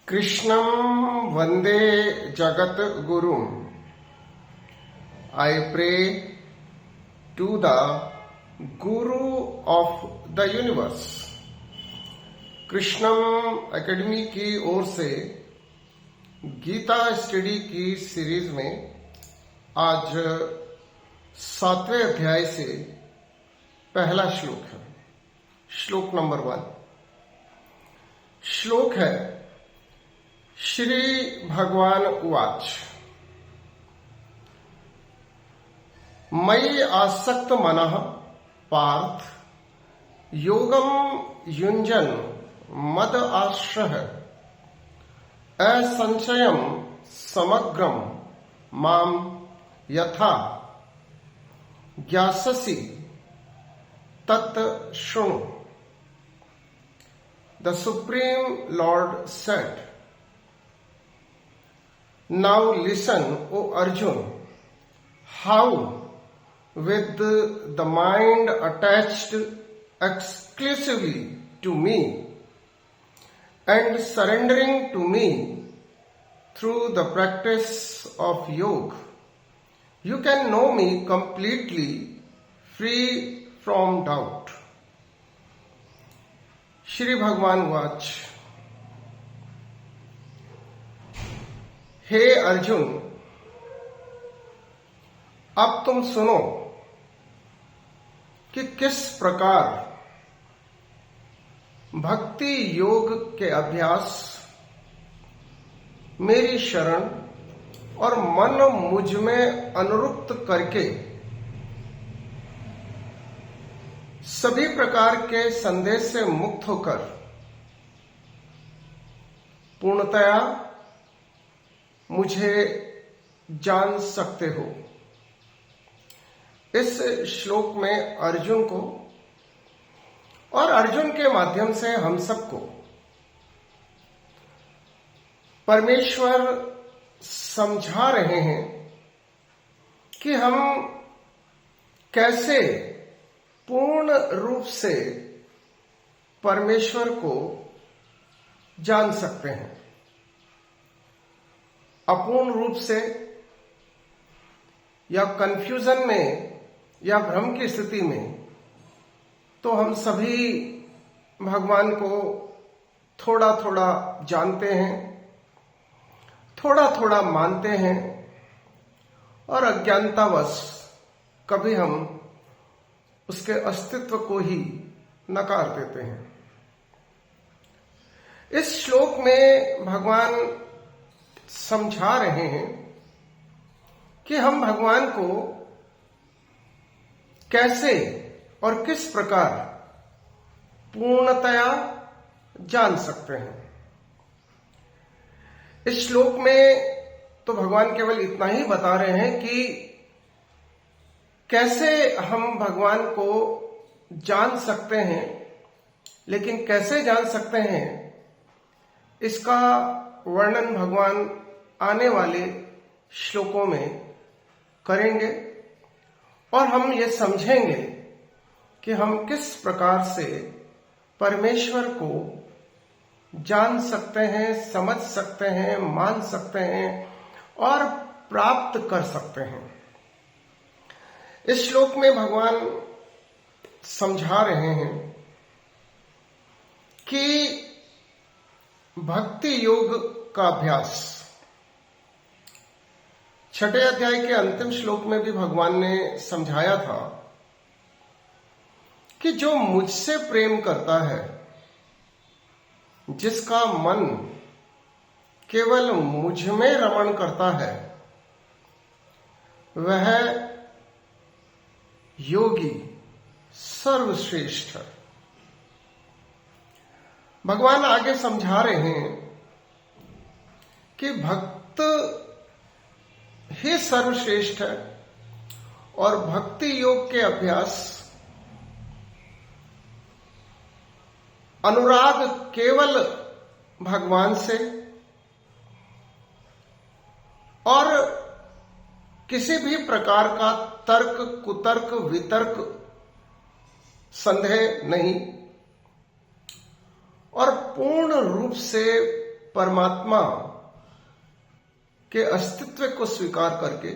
Krishnam Vande Jagat Gurum. I pray to the Guru of the Universe. Krishnam academy की ओर से Gita study की series में आज 7वें अध्याय से पहला श्लोक है। श्लोक नंबर 1। श्लोक है श्री भगवान उवाच। मयि आसक्त मनः पार्थ योगम युञ्जन मद आश्रह असंशयम समग्रम माम यथा ज्ञास्यसि तत् शृणु। The Supreme Lord said, "Now listen, O Arjun, how with the mind attached exclusively to me and surrendering to me through the practice of yoga, you can know me completely free from doubt." Shri भगवान watch. हे अर्जुन, अब तुम सुनो कि किस प्रकार भक्ति योग के अभ्यास मेरी शरण और मन मुझ में अनुरुक्त करके सभी प्रकार के संदेश से मुक्त होकर पूर्णतया मुझे जान सकते हो। इस श्लोक में अर्जुन को और अर्जुन के माध्यम से हम सबको परमेश्वर समझा रहे हैं कि हम कैसे पूर्ण रूप से परमेश्वर को जान सकते हैं। अपूर्ण रूप से या कंफ्यूजन में या भ्रम की स्थिति में तो हम सभी भगवान को थोड़ा थोड़ा जानते हैं, थोड़ा थोड़ा मानते हैं और अज्ञानतावश कभी हम उसके अस्तित्व को ही नकार देते हैं। इस श्लोक में भगवान समझा रहे हैं कि हम भगवान को कैसे और किस प्रकार पूर्णतया जान सकते हैं। इस श्लोक में तो भगवान केवल इतना ही बता रहे हैं कि कैसे हम भगवान को जान सकते हैं, लेकिन कैसे जान सकते हैं इसका वर्णन भगवान आने वाले श्लोकों में करेंगे और हम ये समझेंगे कि हम किस प्रकार से परमेश्वर को जान सकते हैं, समझ सकते हैं, मान सकते हैं और प्राप्त कर सकते हैं। इस श्लोक में भगवान समझा रहे हैं कि भक्ति योग का अभ्यास, 6ठे अध्याय के अंतिम श्लोक में भी भगवान ने समझाया था कि जो मुझसे प्रेम करता है, जिसका मन केवल मुझ में रमण करता है, वह योगी सर्वश्रेष्ठ है। भगवान आगे समझा रहे हैं कि भक्त ही सर्वश्रेष्ठ है और भक्ति योग के अभ्यास अनुराग केवल भगवान से और किसी भी प्रकार का तर्क कुतर्क वितर्क संदेह नहीं और पूर्ण रूप से परमात्मा के अस्तित्व को स्वीकार करके,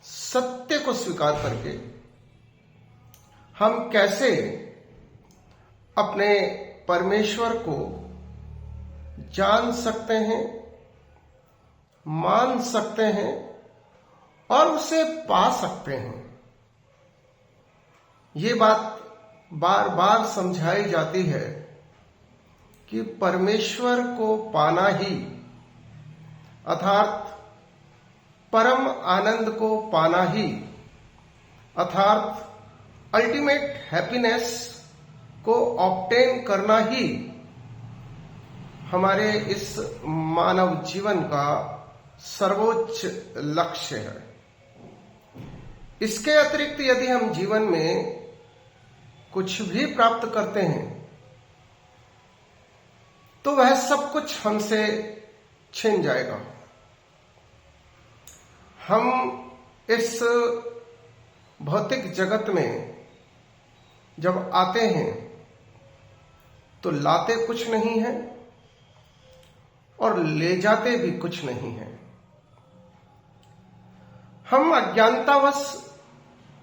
सत्य को स्वीकार करके हम कैसे अपने परमेश्वर को जान सकते हैं, मान सकते हैं और उसे पा सकते हैं। ये बात बार बार समझाई जाती है कि परमेश्वर को पाना ही, अर्थात परम आनंद को पाना ही, अर्थात अल्टीमेट हैप्पीनेस को ऑब्टेन करना ही हमारे इस मानव जीवन का सर्वोच्च लक्ष्य है। इसके अतिरिक्त यदि हम जीवन में कुछ भी प्राप्त करते हैं तो वह सब कुछ हमसे छिन जाएगा। हम इस भौतिक जगत में जब आते हैं तो लाते कुछ नहीं है और ले जाते भी कुछ नहीं है। हम अज्ञानतावश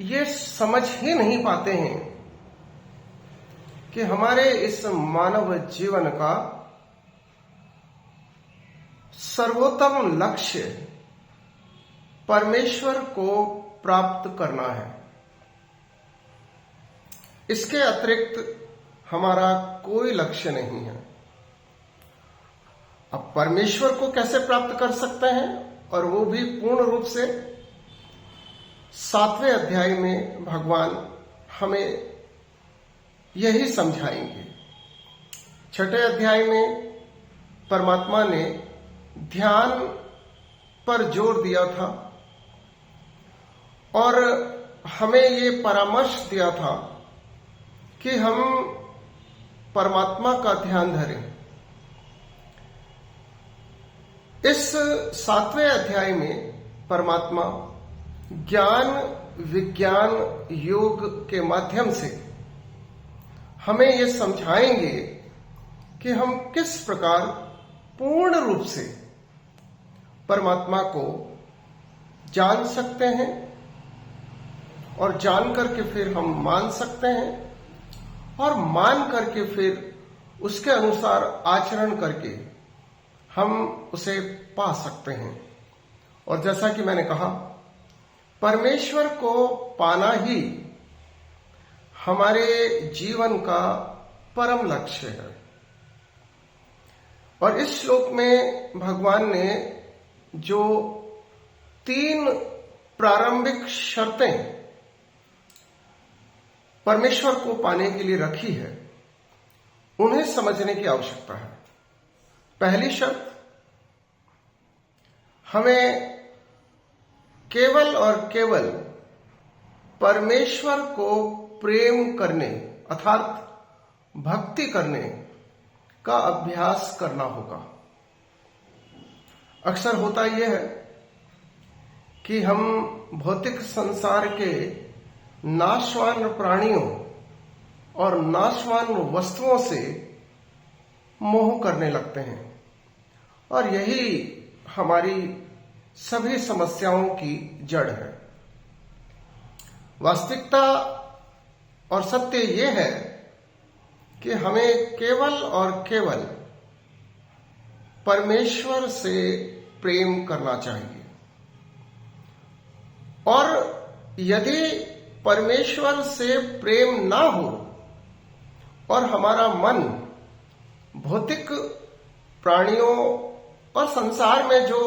ये समझ ही नहीं पाते हैं कि हमारे इस मानव जीवन का सर्वोत्तम लक्ष्य परमेश्वर को प्राप्त करना है। इसके अतिरिक्त हमारा कोई लक्ष्य नहीं है। अब परमेश्वर को कैसे प्राप्त कर सकते हैं, और वो भी पूर्ण रूप से 7वें अध्याय में भगवान हमें यही समझाएंगे। 6ठे अध्याय में परमात्मा ने ध्यान पर जोर दिया था और हमें ये परामर्श दिया था कि हम परमात्मा का ध्यान धरें। इस 7वें अध्याय में परमात्मा ज्ञान विज्ञान योग के माध्यम से हमें ये समझाएंगे कि हम किस प्रकार पूर्ण रूप से परमात्मा को जान सकते हैं और जान करके फिर हम मान सकते हैं और मान करके फिर उसके अनुसार आचरण करके हम उसे पा सकते हैं। और जैसा कि मैंने कहा, परमेश्वर को पाना ही हमारे जीवन का परम लक्ष्य है। और इस श्लोक में भगवान ने जो 3 प्रारंभिक शर्तें परमेश्वर को पाने के लिए रखी है, उन्हें समझने की आवश्यकता है। पहली शर्त, हमें केवल और केवल परमेश्वर को प्रेम करने अर्थात भक्ति करने का अभ्यास करना होगा। अक्सर होता यह है कि हम भौतिक संसार के नाशवान प्राणियों और नाशवान वस्तुओं से मोह करने लगते हैं और यही हमारी सभी समस्याओं की जड़ है। वास्तविकता और सत्य ये है कि हमें केवल और केवल परमेश्वर से प्रेम करना चाहिए। और यदि परमेश्वर से प्रेम ना हो और हमारा मन भौतिक प्राणियों और संसार में जो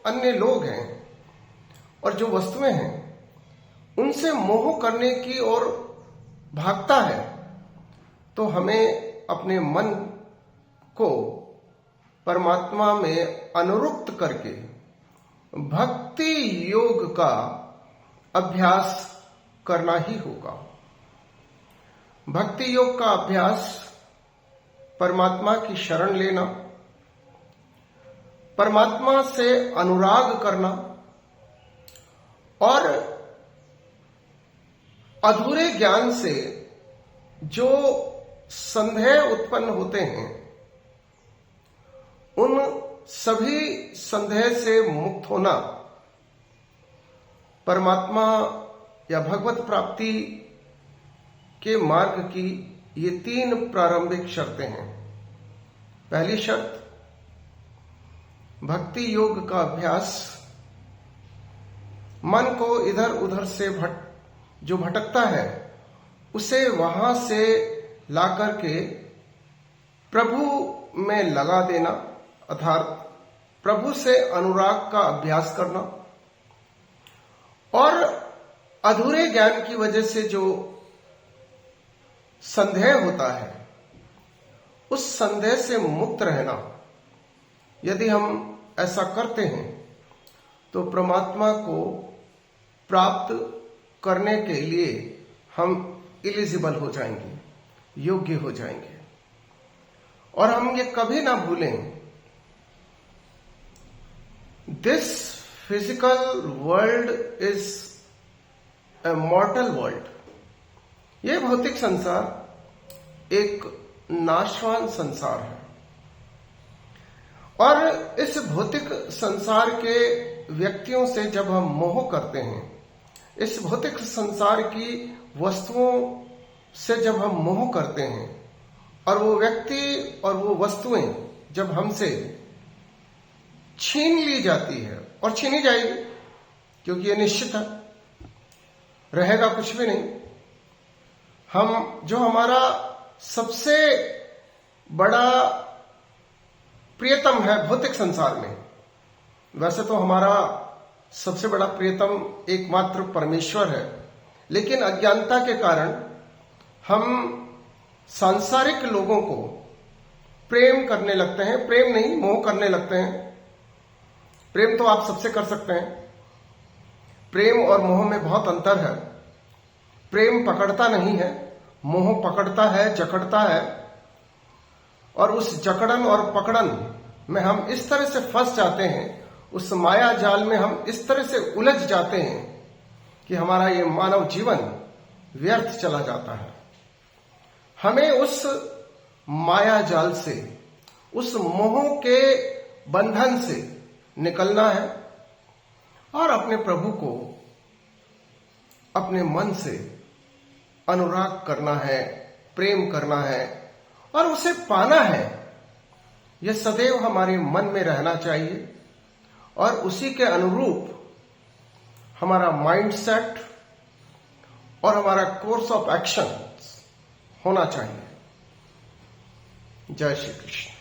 अन्य लोग हैं और जो वस्तुएं हैं उनसे मोह करने की ओर भागता है, तो हमें अपने मन को परमात्मा में अनुरुक्त करके भक्ति योग का अभ्यास करना ही होगा। भक्ति योग का अभ्यास परमात्मा की शरण लेना, परमात्मा से अनुराग करना और अधूरे ज्ञान से जो संदेह उत्पन्न होते हैं उन सभी संदेह से मुक्त होना परमात्मा या भगवत प्राप्ति के मार्ग की ये 3 प्रारंभिक शर्तें हैं। पहली शर्त, भक्ति योग का अभ्यास। मन को इधर उधर से जो भटकता है उसे वहां से लाकर के प्रभु में लगा देना, अर्थात प्रभु से अनुराग का अभ्यास करना। और अधूरे ज्ञान की वजह से जो संदेह होता है उस संदेह से मुक्त रहना। यदि हम ऐसा करते हैं तो परमात्मा को प्राप्त करने के लिए हम एलिजिबल हो जाएंगे, योग्य हो जाएंगे। और हम ये कभी ना भूलें, this physical world is a मॉर्टल world. ये भौतिक संसार एक नाशवान संसार है और इस भौतिक संसार के व्यक्तियों से जब हम मोह करते हैं, इस भौतिक संसार की वस्तुओं से जब हम मोह करते हैं और वो व्यक्ति और वो वस्तुएं जब हमसे छीन ली जाती है, और छीनी जाएगी क्योंकि ये निश्चित है, रहेगा कुछ भी नहीं। हम जो हमारा सबसे बड़ा प्रियतम है भौतिक संसार में, वैसे तो हमारा सबसे बड़ा प्रियतम एकमात्र परमेश्वर है, लेकिन अज्ञानता के कारण हम सांसारिक लोगों को प्रेम करने लगते हैं। प्रेम नहीं, मोह करने लगते हैं। प्रेम तो आप सबसे कर सकते हैं। प्रेम और मोह में बहुत अंतर है। प्रेम पकड़ता नहीं है, मोह पकड़ता है, जकड़ता है। और उस जकड़न और पकड़न में हम इस तरह से फंस जाते हैं, उस माया जाल में हम इस तरह से उलझ जाते हैं कि हमारा ये मानव जीवन व्यर्थ चला जाता है। हमें उस माया जाल से, उस मोह के बंधन से निकलना है और अपने प्रभु को अपने मन से अनुराग करना है, प्रेम करना है और उसे पाना है। यह सदैव हमारे मन में रहना चाहिए और उसी के अनुरूप हमारा माइंडसेट और हमारा कोर्स ऑफ एक्शन होना चाहिए। जय श्री कृष्ण।